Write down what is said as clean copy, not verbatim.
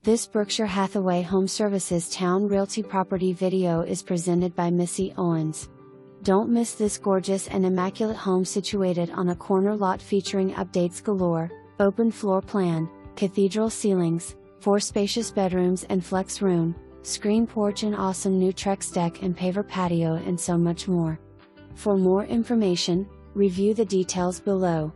This Berkshire Hathaway HomeServices Towne Realty property video is presented by Missy Owens. Don't miss this gorgeous and immaculate home situated on a corner lot featuring updates galore, open floor plan, cathedral ceilings, 4 spacious bedrooms and flex room, screen porch and awesome new Trex deck and paver patio and so much more. For more information, review the details below.